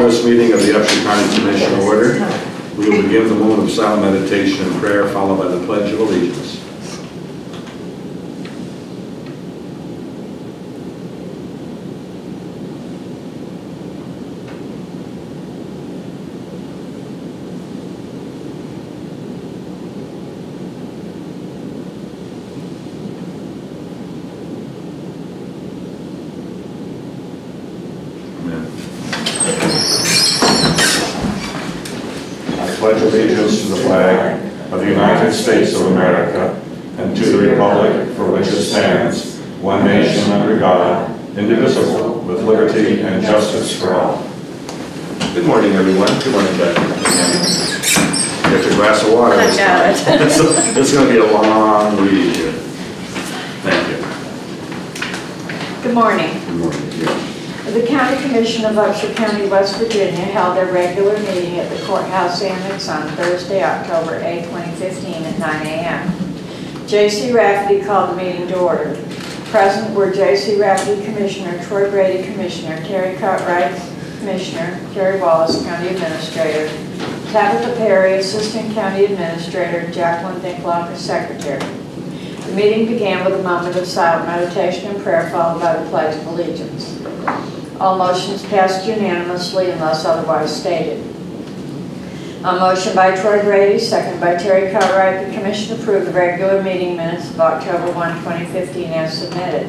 this meeting of the Upshur County Commission to order. We will begin the moment of silent meditation and prayer, followed by the Pledge of Allegiance. Pledge allegiance to the flag of the United States of America and to the republic for which it stands, one nation under God, indivisible, with liberty and justice for all. Good morning, everyone. Good morning, Becky. Get your glass of water this time. It's going to be a long read here. Thank you. Good morning. Good morning. Yeah. The County Commission of Upshur County, West Virginia held their regular meeting at the Courthouse Annex on Thursday, October 8, 2015 at 9 a.m. J.C. Rafferty called the meeting to order. Present were J.C. Rafferty Commissioner, Troy Brady Commissioner, Terry Cartwright Commissioner, Terry Wallace County Administrator, Tabitha Perry Assistant County Administrator, Jacqueline Dinklocker Secretary. The meeting began with a moment of silent meditation and prayer followed by the Pledge of Allegiance. All motions passed unanimously unless otherwise stated. A motion by Troy Brady, seconded by Terry Cartwright, the Commission approved the regular meeting minutes of October 1, 2015 as submitted.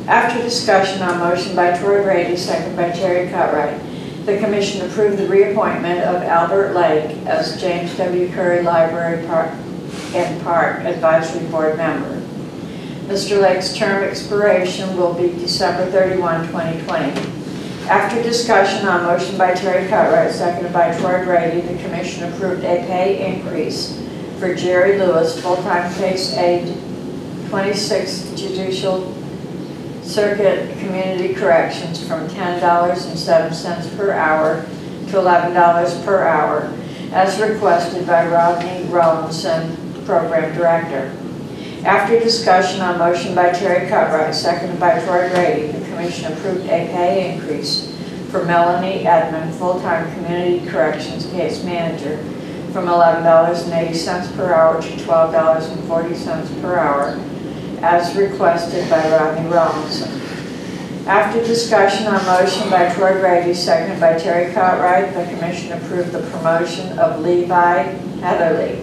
After discussion on motion by Troy Brady, seconded by Terry Cartwright, the Commission approved the reappointment of Albert Lake as James W. Curry Library and Park Advisory Board member. Mr. Lake's term expiration will be December 31, 2020. After discussion on motion by Terry Cartwright, seconded by Troy Brady, the Commission approved a pay increase for Jerry Lewis, full-time case aide, 26th Judicial Circuit Community Corrections, from $10.07 per hour to $11 per hour, as requested by Rodney Rollinson, Program Director. After discussion on motion by Terry Cartwright, seconded by Troy Brady, the Commission approved a pay increase for Melanie Edmond, full-time Community Corrections Case Manager, from $11.80 per hour to $12.40 per hour, as requested by Rodney Rollinson. After discussion on motion by Troy Brady, seconded by Terry Cartwright, the Commission approved the promotion of Levi Heatherly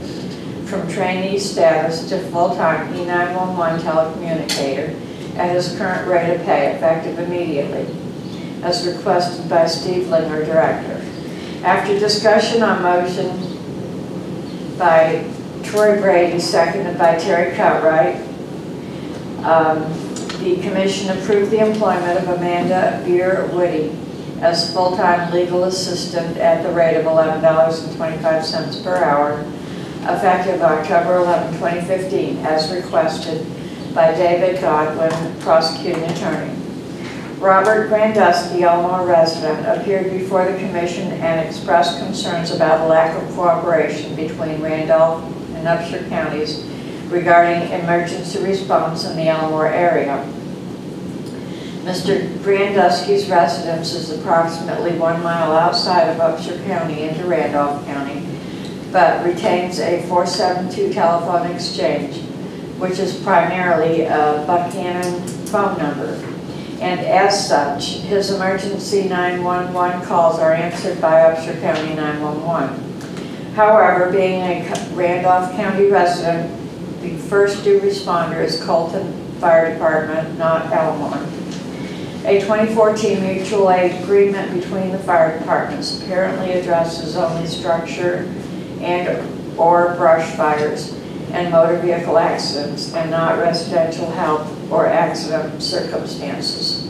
from trainee status to full-time E911 telecommunicator at his current rate of pay, effective immediately, as requested by Steve Linger, Director. After discussion on motion by Troy Brady, seconded by Terry Cartwright, the Commission approved the employment of Amanda Beer-Woody as full-time legal assistant at the rate of $11.25 per hour, effective October 11, 2015, as requested by David Godwin, Prosecuting Attorney. Robert Grandusky, Elmore resident, appeared before the Commission and expressed concerns about a lack of cooperation between Randolph and Upshur counties regarding emergency response in the Elmore area. Mr. Grandusky's residence is approximately 1 mile outside of Upshur County into Randolph County, but retains a 472 telephone exchange, which is primarily a Buchanan phone number. And as such, his emergency 911 calls are answered by Upshur County 911. However, being a Randolph County resident, the first due responder is Colton Fire Department, not Elmore. A 2014 mutual aid agreement between the fire departments apparently addresses only structure and or brush fires and motor vehicle accidents, and not residential health or accident circumstances.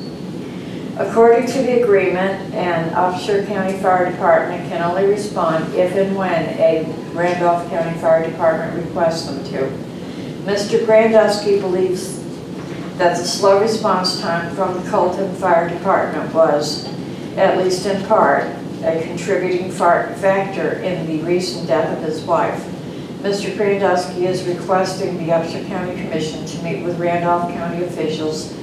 According to the agreement, an Upshur County Fire Department can only respond if and when a Randolph County Fire Department requests them to. Mr. Grandusky believes that the slow response time from the Colton Fire Department was, at least in part, a contributing factor in the recent death of his wife. Mr. Grandusky is requesting the Upshur County Commission to meet with Randolph County officials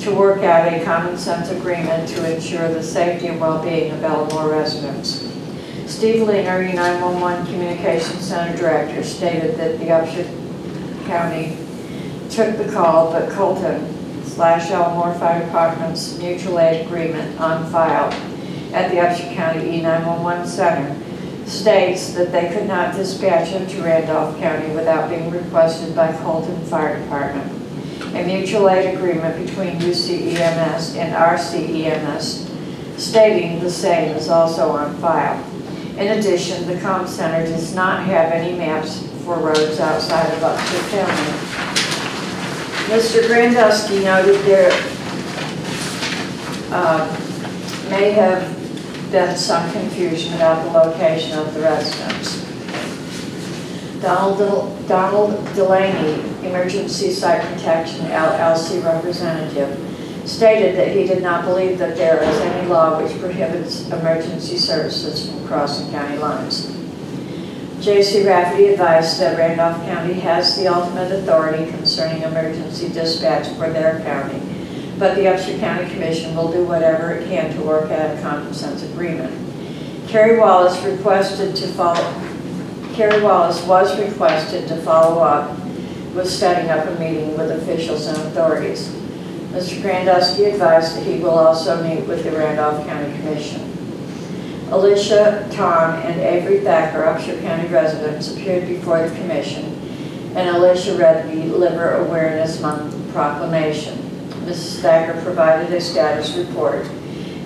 to work out a common sense agreement to ensure the safety and well-being of Bellamore residents. Steve Leaner, E911 Communications Center Director, stated that the Upshur County took the call, but Colton/Elmore Fire Department's mutual aid agreement on file at the Upshur County E911 Center states that they could not dispatch him to Randolph County without being requested by Colton Fire Department. A mutual aid agreement between UCEMS and RCEMS stating the same is also on file. In addition, the comm center does not have any maps for roads outside of Upshur County. Mr. Grandusky noted there may have been some confusion about the location of the residence. Donald Delaney, Emergency Site Protection LLC representative, stated that he did not believe that there is any law which prohibits emergency services from crossing county lines. J.C. Rafferty advised that Randolph County has the ultimate authority concerning emergency dispatch for their county, but the Upshur County Commission will do whatever it can to work out a common sense agreement. Kerry Wallace was requested to follow up with setting up a meeting with officials and authorities. Mr. Grandusky advised that he will also meet with the Randolph County Commission. Alicia, Tom, and Avery Thacker, Upshur County residents, appeared before the Commission, and Alicia read the Liver Awareness Month proclamation. Mrs. Thacker provided a status report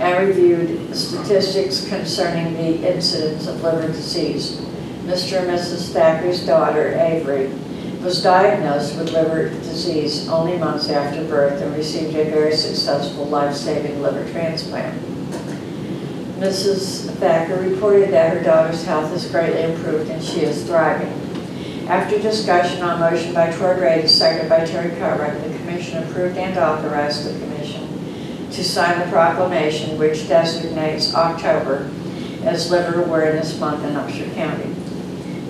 and reviewed statistics concerning the incidence of liver disease. Mr. and Mrs. Thacker's daughter, Avery, was diagnosed with liver disease only months after birth and received a very successful life-saving liver transplant. Mrs. Thacker reported that her daughter's health has greatly improved and she is thriving. After discussion on motion by Troy Grady, seconded by Terry Cartwright, the Commission approved and authorized the Commission to sign the proclamation which designates October as Liver Awareness Month in Upshur County.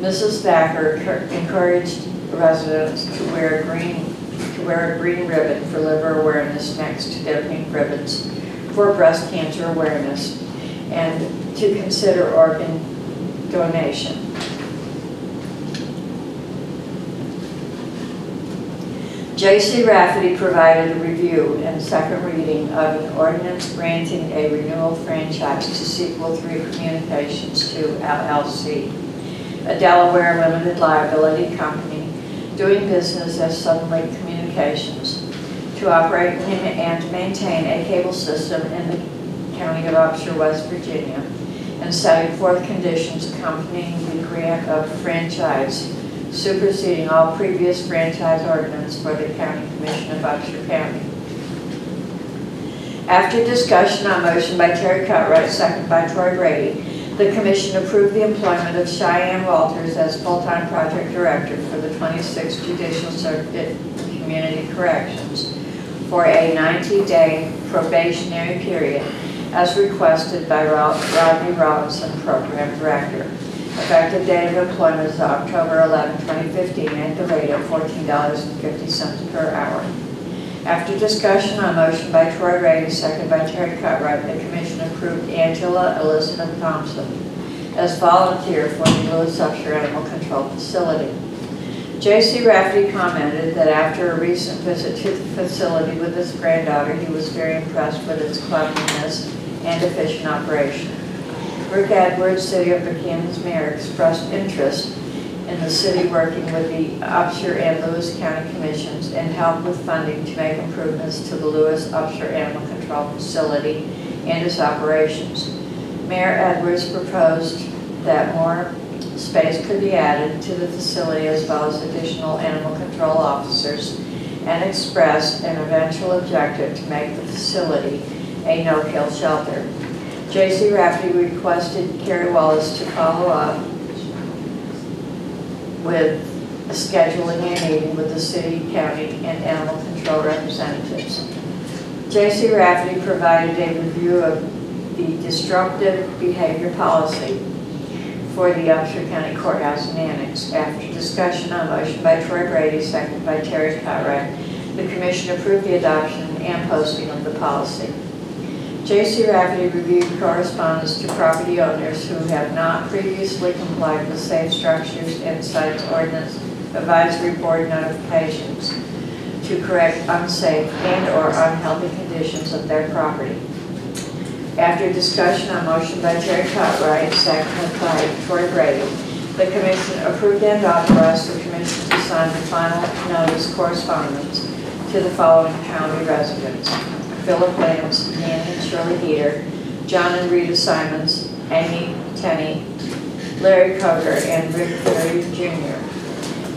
Mrs. Thacker encouraged residents to wear a green ribbon for liver awareness next to their pink ribbons for breast cancer awareness and to consider organ donation. J.C. Rafferty provided a review and second reading of an ordinance granting a renewal franchise to Sequel 3 Communications 2 LLC, a Delaware limited liability company doing business as Suddenlink Communications, to operate and maintain a cable system in the County of Upshur, West Virginia, and setting forth conditions accompanying the grant of franchise, superseding all previous franchise ordinance for the County Commission of Upshur County. After discussion on motion by Terry Cartwright, second by Troy Grady, the Commission approved the employment of Cheyenne Walters as full-time project director for the 26th Judicial Circuit Community Corrections for a 90-day probationary period as requested by Rodney Robinson, Program Director. Effective date of employment is October 11, 2015 at the rate of $14.50 per hour. After discussion on motion by Troy Grady, second by Terry Cartwright, the Commission approved Angela Elizabeth Thompson as volunteer for the Lewis Upshur Animal Control Facility. J.C. Rafferty commented that after a recent visit to the facility with his granddaughter, he was very impressed with its cleanliness and efficient operation. Rick Edwards, City of Buchanan's mayor, expressed interest in the city working with the Upshur and Lewis County Commissions and help with funding to make improvements to the Lewis Upshur Animal Control Facility and its operations. Mayor Edwards proposed that more space could be added to the facility as well as additional animal control officers and expressed an eventual objective to make the facility a no-kill shelter. J.C. Rafferty requested Kerry Wallace to follow up with scheduling a meeting with the city, county, and animal control representatives. J.C. Rafferty provided a review of the disruptive behavior policy for the Upshur County Courthouse and Annex. After discussion on motion by Troy Grady, seconded by Terry Cartwright, the Commission approved the adoption and posting of the policy. J.C. Rafferty reviewed correspondence to property owners who have not previously complied with Safe Structures and Sites Ordinance Advisory Board notifications to correct unsafe and/or unhealthy conditions of their property. After discussion on motion by Terry Cartwright, seconded by Troy Brady, the Commission approved and authorized the Commission to sign the final notice correspondence to the following county residents: Philip Williams, Nan and Shirley Heater, John and Rita Simons, Amy Tenney, Larry Coger, and Rick Perry Jr.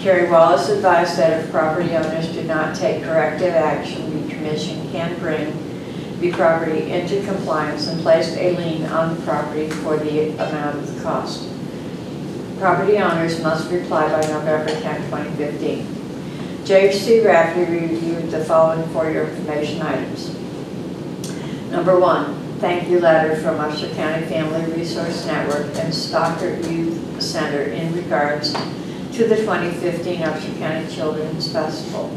Terry Wallace advised that if property owners do not take corrective action, the Commission can bring the property into compliance and place a lien on the property for the amount of the cost. Property owners must reply by November 10, 2015. J.C. Rafferty reviewed the following for your information items. Number 1, thank you letter from Upshur County Family Resource Network and Stockard Youth Center in regards to the 2015 Upshur County Children's Festival.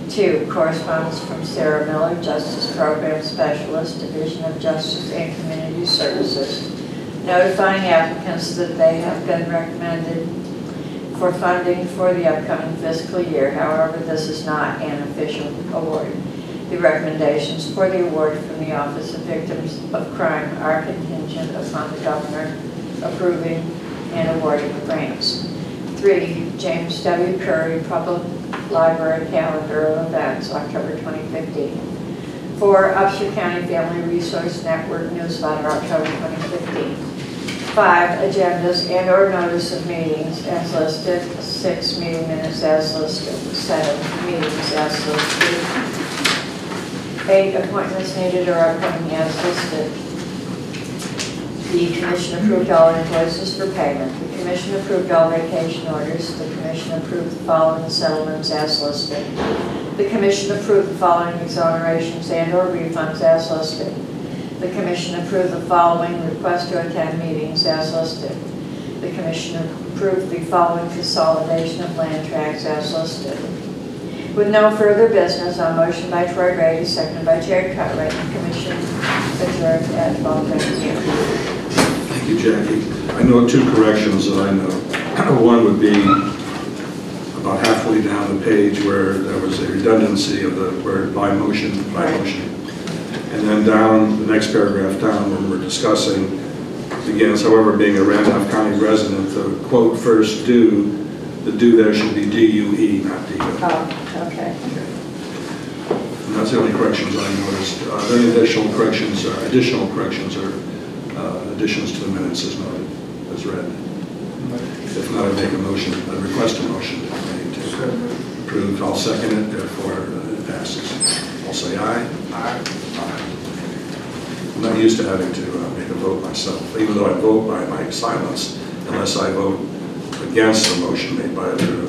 2, correspondence from Sarah Miller, Justice Program Specialist, Division of Justice and Community Services, notifying applicants that they have been recommended for funding for the upcoming fiscal year. However, this is not an official award. The recommendations for the award from the Office of Victims of Crime are contingent upon the Governor approving and awarding the grants. 3, James W. Curry Public Library Calendar of Events, October 2015. 4, Upshur County Family Resource Network Newsletter, October 2015. 5, agendas and/or notice of meetings as listed. 6, meeting minutes as listed. 7, meetings as listed. 8, appointments needed or upcoming as listed. The Commission approved all invoices for payment. The Commission approved all vacation orders. The Commission approved the following settlements as listed. The Commission approved the following exonerations and/or refunds as listed. The Commission approved the following request to attend meetings as listed. The Commission approved the following consolidation of land tracts as listed. With no further business, on motion by Troy Brady, seconded by Terry Cartwright, the Commission adjourned at 12:32. Thank you, Jackie. I know 2 corrections that I know. One would be about halfway down the page where there was a redundancy of the word by motion. And then down, the next paragraph down, when we're discussing, begins, however, being a Randolph County resident, the quote first due, the due there should be D-U-E, not D-U. Oh, okay. And that's the only corrections I noticed. Any additional corrections or additions to the minutes as noted, as read? If not, I'd make a motion, I'd request a motion to approve. I'll second it, therefore it passes. I'll say aye. Aye. I'm not used to having to make a vote myself, even though I vote by my silence, unless I vote against the motion made by other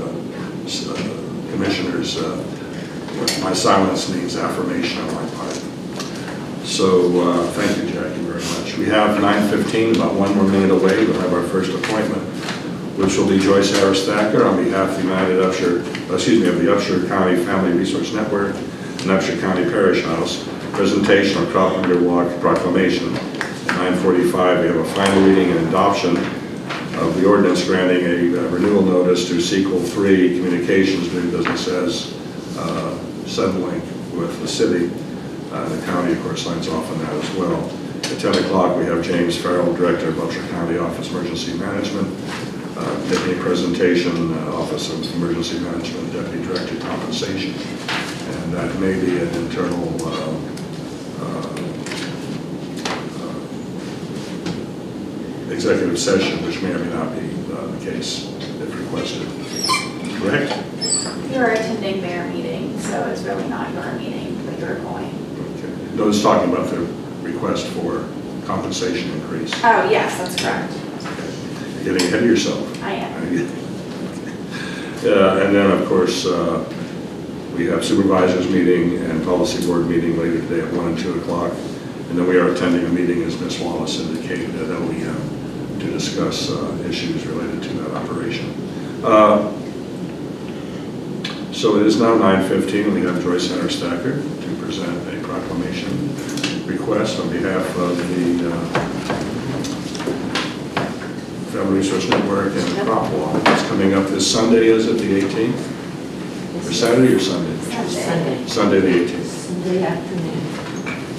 commissioners. My silence means affirmation on my part. So thank you, Jackie, very much. We have 9:15, about 1 more minute away. We'll have our first appointment, which will be Joyce Harris Thacker on behalf of the the Upshur County Family Resource Network and Upshur County Parish House. Presentation of Croplander Walk Proclamation. 9:45, we have a final reading and adoption of the ordinance granting a renewal notice to Sequel 3 Communications doing business as Sunlink with the city. The county, of course, signs off on that as well. At 10 o'clock, we have James Farrell, Director of Upshur County Office of Emergency Management, making a presentation, Office of Emergency Management, Deputy Director Compensation. And that may be an internal executive session, which may or may not be the case if requested. Correct? You're attending their meeting, so it's really not your meeting that you're going. Okay. No, it's talking about the request for compensation increase. Oh, yes, that's correct. Okay. You're getting ahead of yourself. I am. And then, of course, we have supervisors meeting and policy board meeting later today at 1 and 2 o'clock. And then we are attending a meeting, as Ms. Wallace indicated, at OEM to discuss issues related to that operation. So it is now 9:15. We have Joyce Harris Thacker to present a proclamation request on behalf of the Family Resource Network and Crop Walk. It's coming up this Sunday, is it the 18th? Or Saturday or Sunday? Sunday. Sunday the 18th. Sunday afternoon.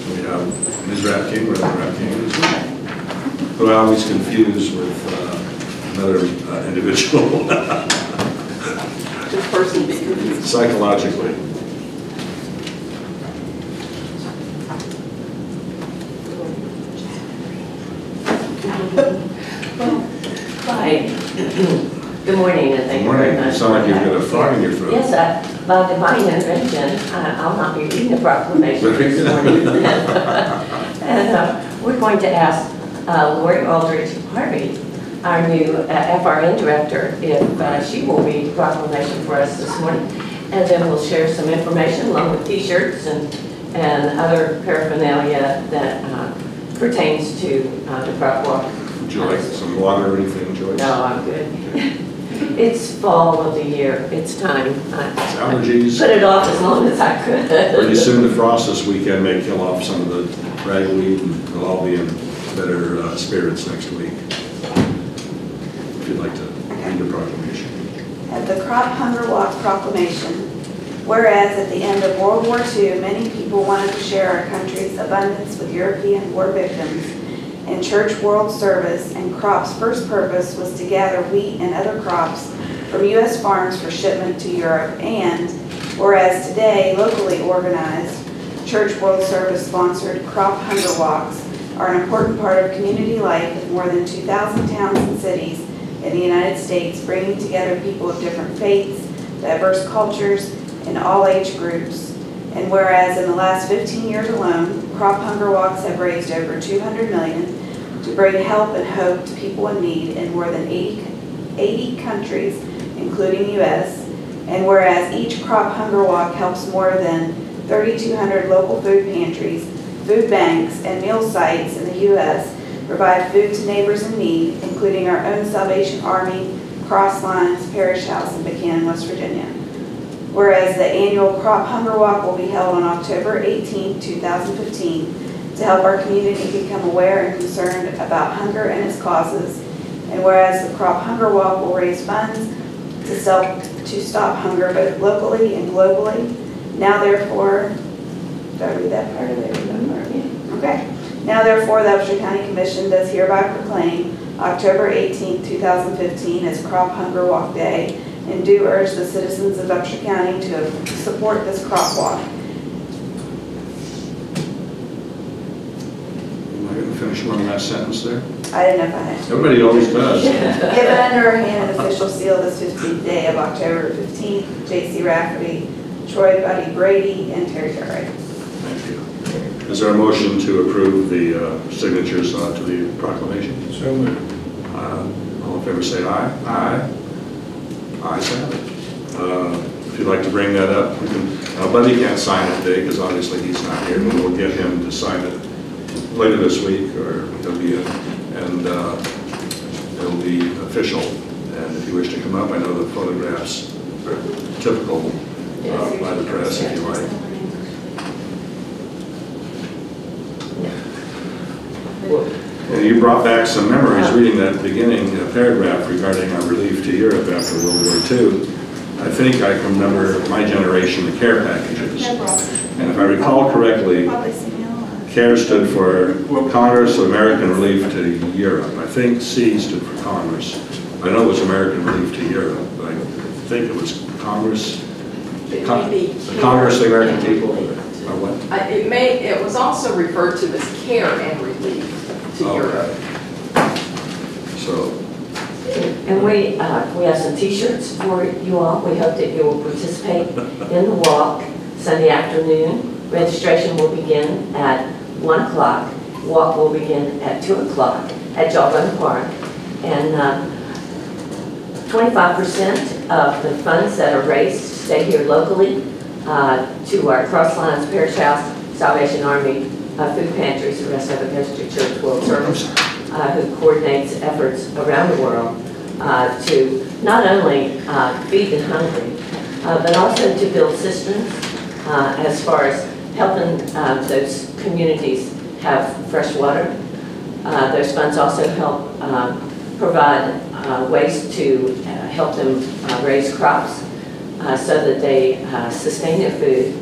We have Ms. Ratking, Reverend Ratking, who I always confuse with another individual. Which person be confused? Psychologically. Hi. Good morning, and thank you very Morning. much. You sound like you've got a frog in your throat. Yes, by divine intervention, I'll not be reading the proclamation this morning. And we're going to ask Lori Aldridge Harvey, our new FRN director, if she will read the proclamation for us this morning. And then we'll share some information along with t-shirts and other paraphernalia that pertains to the crop walk. Would you like some water or anything, Joyce? No, I'm good. It's fall of the year. It's time. It's allergies. Put it off as long as I could. Pretty soon the frost this weekend may kill off some of the ragweed, and we'll all be in better spirits next week. If you'd like to read the proclamation. At the Crop Hunger Walk proclamation, whereas at the end of World War II, many people wanted to share our country's abundance with European war victims, and church world service and crops' first purpose was to gather wheat and other crops from U.S. farms for shipment to Europe, and whereas today, locally organized, church world service sponsored crop hunger walks are an important part of community life in more than 2,000 towns and cities in the United States, bringing together people of different faiths, diverse cultures, and all age groups. And whereas in the last 15 years alone, crop hunger walks have raised over $200 million to bring help and hope to people in need in more than 80 countries, including the U.S. And whereas each crop hunger walk helps more than 3,200 local food pantries, food banks, and meal sites in the U.S. provide food to neighbors in need, including our own Salvation Army, Cross Lines Parish House in Buchanan, West Virginia. Whereas the annual Crop Hunger Walk will be held on October 18, 2015, to help our community become aware and concerned about hunger and its causes. And whereas the Crop Hunger Walk will raise funds to stop hunger both locally and globally. Now therefore, did I read that part of it? Okay. Now therefore, the Upshur County Commission does hereby proclaim October 18, 2015 as Crop Hunger Walk Day, and do urge the citizens of Upshur County to support this crop walk. Am I going to finish one last sentence there? I didn't know if I had to. Everybody always does. Given under our hand an official seal this 15th day of October 15th, J.C. Rafferty, Troy Buddy Brady, and Terry Cartwright. Thank you. Is there a motion to approve the signatures to the proclamation? So moved. All in favor say aye. Aye. Ayes have it. If you'd like to bring that up, we can, Buddy can't sign it today because obviously he's not here, but we'll get him to sign it later this week, or he'll be in, and it'll be official. And if you wish to come up, I know the photographs are typical by the press, if you like. And you brought back some memories reading that beginning paragraph regarding our relief to Europe after World War II. I think I can remember my generation, the CARE packages. And if I recall correctly, CARE stood for Congress of American Relief to Europe. I think C stood for Congress. I know it was American Relief to Europe, but I think it was Congress. The Congress of the American People, or what? It was also referred to as care and relief to Europe. So. And we have some t-shirts for you all. We hope that you will participate in the walk Sunday afternoon. Registration will begin at 1 o'clock. Walk will begin at 2 o'clock at Jawbone Park. And 25% of the funds that are raised stay here locally to our Cross Lines Parish House, Salvation Army, food pantries. The rest of it goes to Church World Service, who coordinates efforts around the world to not only feed the hungry, but also to build systems as far as helping those communities have fresh water. Those funds also help provide ways to help them raise crops so that they sustain their food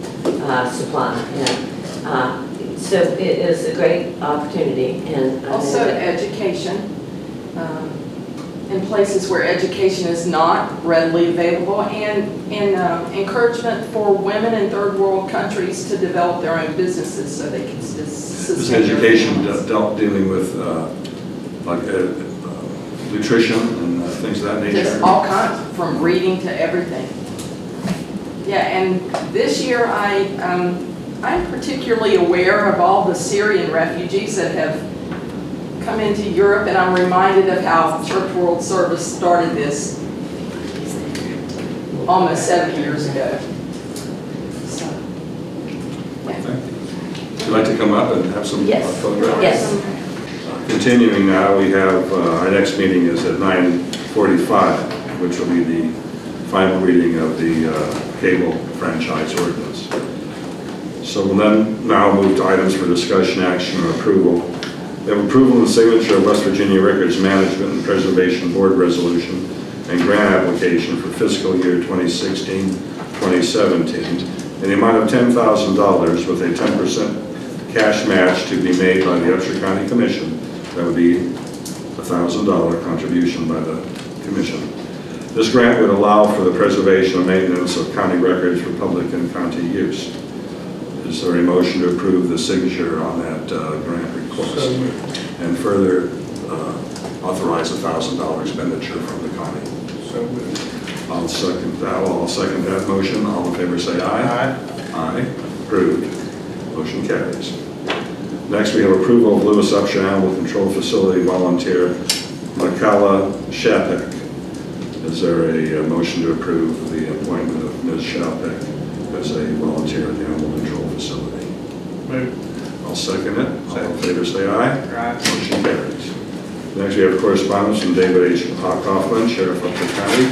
supply. And so it is a great opportunity. And Also education, in places where education is not readily available, and encouragement for women in third world countries to develop their own businesses so they can Is sustain their education families. dealing with like nutrition and things of that nature? Just all kinds, from reading to everything. Yeah, and this year I'm particularly aware of all the Syrian refugees that have come into Europe, and I'm reminded of how Church World Service started this almost 70 years ago. So, yeah. Would you like to come up and have some Yes. photographs? Yes. Continuing now, we have, our next meeting is at 9:45, which will be the final reading of the cable franchise ordinance. So we'll then now move to items for discussion, action, or approval. We have approval and signature of West Virginia Records Management and Preservation Board Resolution and grant application for fiscal year 2016-2017 in the amount of $10,000 with a 10% cash match to be made by the Upshur County Commission. That would be a $1,000 contribution by the Commission. This grant would allow for the preservation and maintenance of county records for public and county use. Is there a motion to approve the signature on that grant request? And further authorize a $1,000 expenditure from the county? I'll second that motion. All in favor say aye. Aye. Aye. Approved. Motion carries. Next, we have approval of Lewis Upshur Animal Control Facility volunteer Makala Shapek. Is there a motion to approve the appointment of Ms. Shapek as a volunteer at the animal control facility? Move. I'll second it. All in favor say aye. Aye. Motion carries. Next, we have correspondence from David H. Coughlin, Sheriff of Upshur County,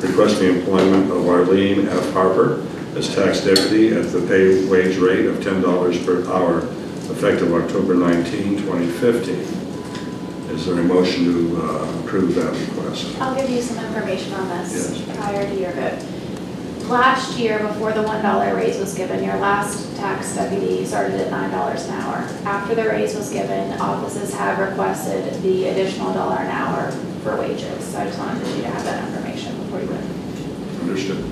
requesting employment of Arlene F. Harper as tax deputy at the pay wage rate of $10 per hour, effective October 19, 2015. Is there a motion to approve that request? I'll give you some information on this Yes. prior to your vote. Last year, before the $1 raise was given, your last tax deputy started at $9 an hour. After the raise was given, offices have requested the additional $1 an hour for wages. So I just wanted you to have that information before you vote. Understood.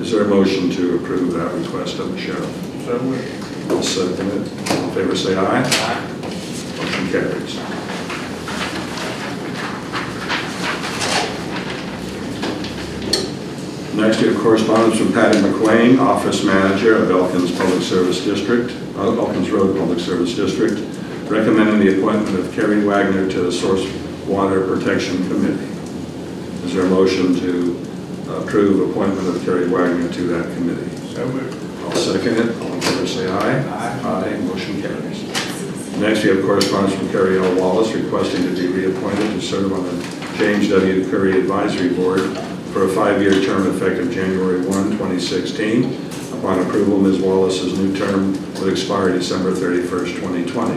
Is there a motion to approve that request of the sheriff? So moved. I'll second it. All in favor say aye. Aye. Motion carries. Next, we have correspondence from Patty McQuain, Office Manager of Elkins Public Service District, Elkins Road Public Service District, recommending the appointment of Kerry Wagner to the Source Water Protection Committee. Is there a motion to approve appointment of Kerry Wagner to that committee? So moved. I'll second it. All in favor say aye. Aye. Aye. Motion carries. Next, we have correspondence from Carrie L. Wallace requesting to be reappointed to serve on the James W. Curry Advisory Board for a 5-year term effective January 1, 2016. Upon approval, Ms. Wallace's new term would expire December 31st, 2020.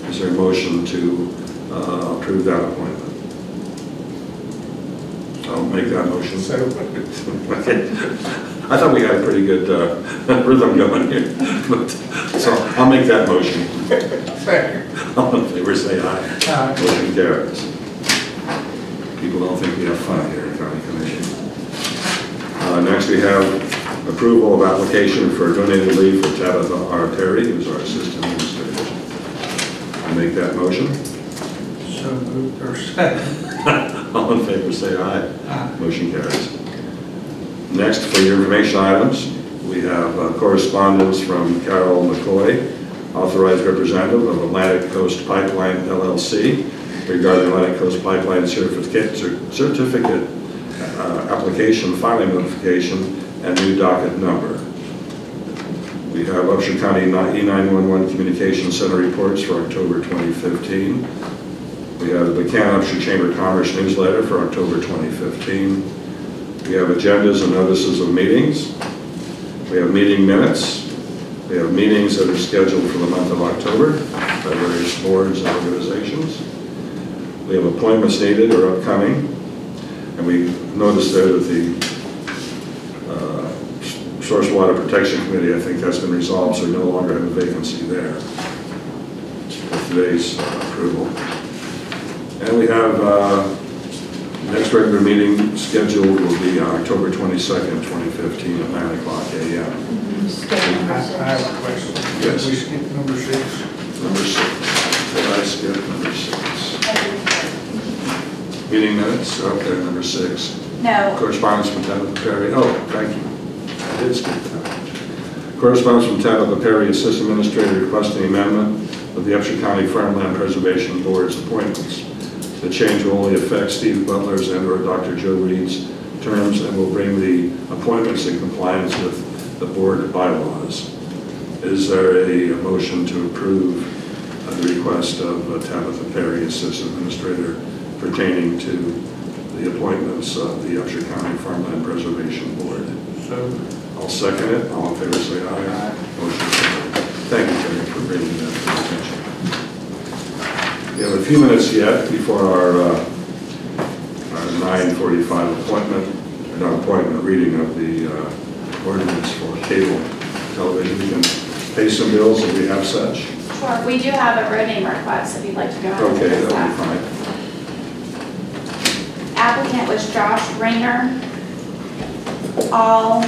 Is there a motion to approve that appointment? I'll make that motion. So moved. Okay. I thought we had a pretty good rhythm going here. So I'll make that motion. Second. All in favor say aye. Aye. Motion carries. People don't think we have fun here in County Commission. Next, we have approval of application for donated leave for Tabitha R. Terry, who's our assistant administrator. I'll make that motion. So moved or second. All in favor say aye. Aye. Motion carries. Next, for your information items, we have correspondence from Carol McCoy, authorized representative of Atlantic Coast Pipeline LLC, regarding Atlantic Coast Pipeline certificate application filing notification and new docket number. We have Upshur County E911 Communication Center reports for October 2015. We have the Buchanan Upshur Chamber of Commerce newsletter for October 2015. We have agendas and notices of meetings. We have meeting minutes. We We have meetings that are scheduled for the month of October by various boards and organizations. We have appointments needed or upcoming, and we noticed there that the Source Water Protection Committee, I think that's been resolved, so we no longer have a vacancy there with today's approval. And we have next regular meeting scheduled will be October 22nd, 2015 at 9 o'clock a.m. I have a question. Yes. Did we skip number 6? Number 6. Did I skip number 6? Meeting minutes, okay, number 6. No, Correspondence from Tabitha Perry. Oh, thank you. I did skip that. Correspondence from Tabitha Perry, Assistant Administrator, requesting amendment of the Upshur County Farmland Preservation Board's appointments. The change will only affect Steve Butler's and/or Dr. Joe Reed's terms and will bring the appointments in compliance with the board bylaws. Is there a motion to approve the request of Tabitha Perry, Assistant Administrator, pertaining to the appointments of the Upshur County Farmland Preservation Board? So, I'll second it. All in favor say aye. Aye. Motion carried. Thank you, Terry, for bringing that to our attention. We have a few minutes yet before our 9:45 appointment, not appointment, reading of the ordinance for cable television. We can pay some bills if we have such. sure, we do have a road name request if you'd like to go ahead and Okay, discuss that'll be that. fine. Applicant was Josh Rayner. All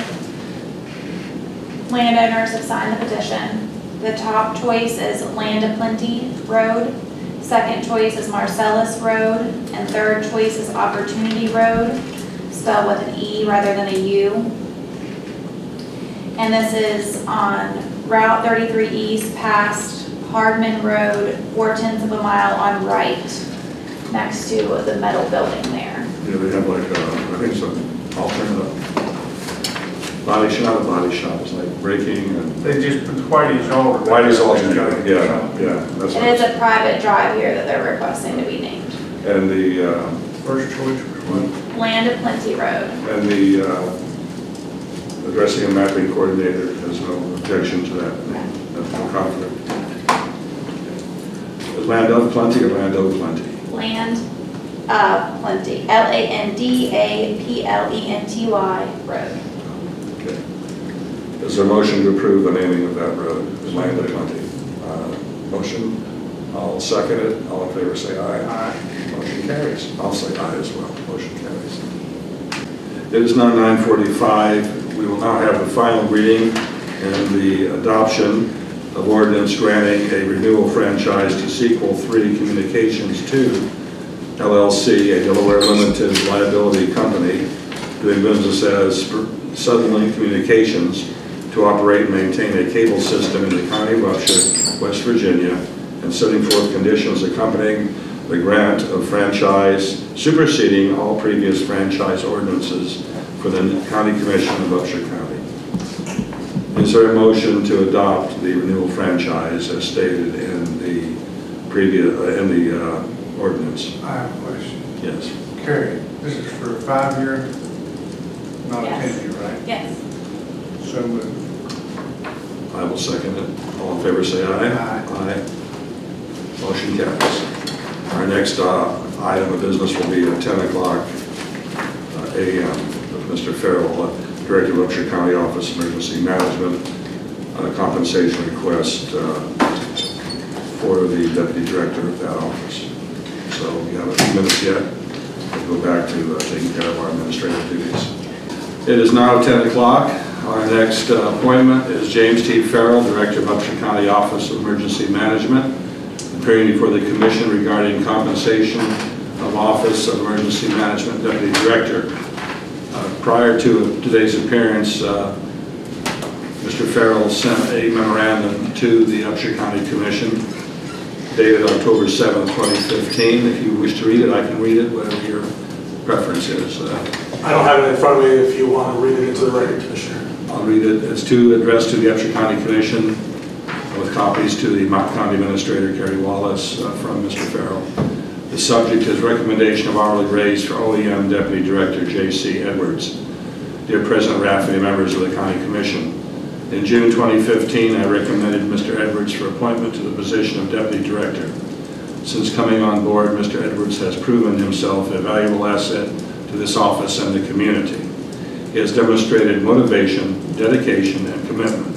landowners have signed the petition. The top choice is Land of Plenty Road. Second choice is Marcellus Road. And third choice is Opportunity Road, spelled with an E rather than a U. And this is on Route 33 East past Hardman Road, 4/10 of a mile on right, next to the metal building there. Yeah, they have like, I think some alternative body shop, it's like braking and. they just put Whitey's all. Whitey's alternate, yeah, that's It is a private drive here that they're requesting to be named. And the, First choice was what? Land of Plenty Road. and the addressing and mapping coordinator has no objection to that, that's no conflict. Is Land of Plenty or Land of Plenty? Land of Plenty, LANDAPLENTY Road. Okay. Is there a motion to approve the naming of that road, Land of Plenty? Motion, I'll second it. All in favor say aye. Aye. Motion carries. I'll say aye as well. Motion carries. It is now 9:45. We will now have the final reading and the adoption of ordinance granting a renewal franchise to Sequel 3 Communications 2 LLC, a Delaware limited liability company doing business as Suddenlink Communications, to operate and maintain a cable system in the county of Upshur, West Virginia, and setting forth conditions accompanying the grant of franchise superseding all previous franchise ordinances for the County Commission of Upshur County. Is there a motion to adopt the renewal franchise as stated in the previous ordinance? I have a question. Yes. Carrie, this is for a 5-year, not a Yes. 10-year, right? Yes. So moved. I will second it. All in favor say aye. Aye. Aye. Motion carries. Our next item of business will be at 10 o'clock a.m. with Mr. Farrell, Director of Upshur County Office of Emergency Management, compensation request for the Deputy Director of that office. So we have a few minutes yet. We'll go back to taking care of our administrative duties. It is now 10 o'clock. Our next appointment is James T. Farrell, Director of Upshur County Office of Emergency Management, appearing before the Commission regarding compensation of Office of Emergency Management Deputy Director. Prior to today's appearance, Mr. Farrell sent a memorandum to the Upshur County Commission dated October 7th, 2015. If you wish to read it, I can read it, whatever your preference is. I don't have it in front of me if you want to read it into the record, Commissioner. I'll read it. It's addressed to the Upshur County Commission with copies to the County Administrator, Kerry Wallace, from Mr. Farrell. The subject is recommendation of hourly raise for OEM Deputy Director J.C. Edwards. Dear President Rafferty, members of the County Commission, In June 2015, I recommended Mr. Edwards for appointment to the position of Deputy Director. Since coming on board, Mr. Edwards has proven himself a valuable asset to this office and the community. He has demonstrated motivation, dedication, and commitment.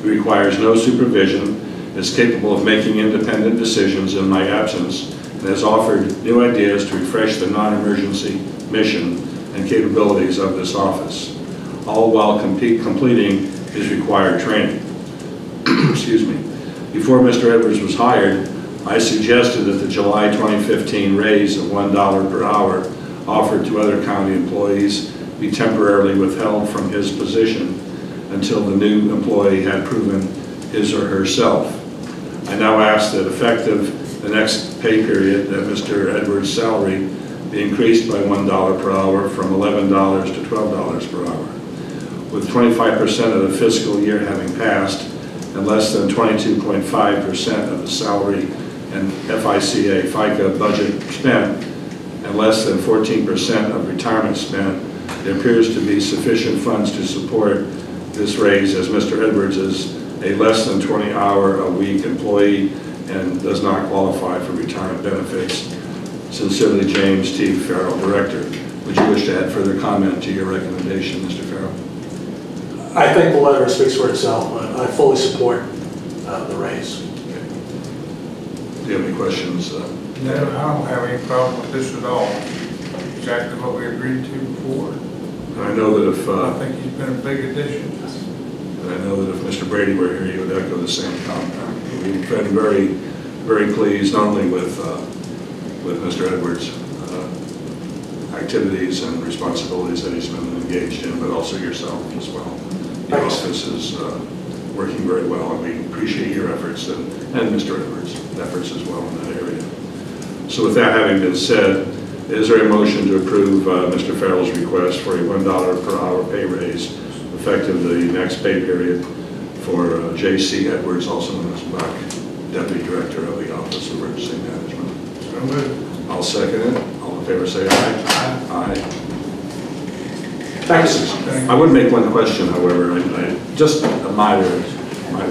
He requires no supervision, is capable of making independent decisions in my absence, and has offered new ideas to refresh the non-emergency mission and capabilities of this office, all while completing his required training. Excuse me. Before Mr. Edwards was hired, I suggested that the July 2015 raise of $1 per hour offered to other county employees be temporarily withheld from his position until the new employee had proven his or herself. I now ask that effective the next pay period that Mr. Edwards' salary be increased by $1 per hour from $11 to $12 per hour. With 25% of the fiscal year having passed and less than 22.5% of the salary and FICA budget spent and less than 14% of retirement spent, there appears to be sufficient funds to support this raise, as Mr. Edwards is a less than 20-hour-a-week employee and does not qualify for retirement benefits. Sincerely, James T. Farrell, Director. Would you wish to add further comment to your recommendation, Mr. Farrell? I think the letter speaks for itself. I fully support the raise. Okay. Do you have any questions? No, I don't have any problem with this at all. Exactly what we agreed to before. I know that if I think he's been a big addition. I know that if Mr. Brady were here, he would echo the same comment. We've been very, very pleased not only with Mr. Edwards' activities and responsibilities that he's been engaged in, but also yourself as well. The office is working very well, and we appreciate your efforts and Mr. Edwards' efforts as well in that area. So with that having been said, is there a motion to approve Mr. Farrell's request for a $1 per hour pay raise effective the next pay period for J.C. Edwards, also known as Buck, Deputy Director of the Office of Emergency Management? So moved. I'll second it. All in favor say aye. Aye. Thank you. I would make one question, however, just a minor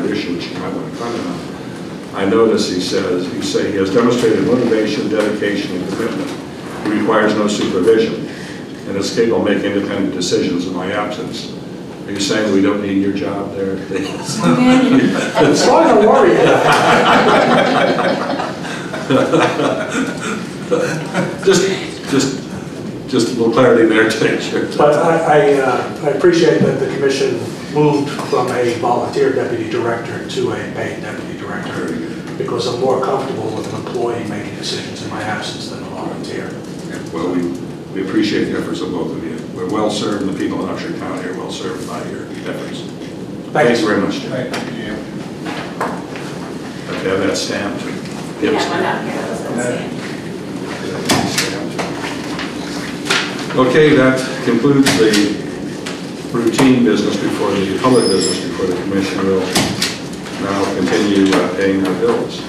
issue which you might want to comment on. I notice you say he has demonstrated motivation, dedication, and commitment. He requires no supervision and is capable of making independent decisions in my absence. Are you saying we don't need your job there? As long as I'm worried. Just a little clarity there to make sure. But I appreciate that the commission moved from a volunteer deputy director to a paid deputy director, because I'm more comfortable with an employee making decisions in my absence than a volunteer. Well, we appreciate the efforts of both of you. We're well served, and the people in Upshur County are well served by your efforts. Thanks very much, Jim. Thank you, Jim. Have to have that stamped. Yeah, one out here, that's Okay, that concludes the routine business before the public business before the commission will now continue paying our bills.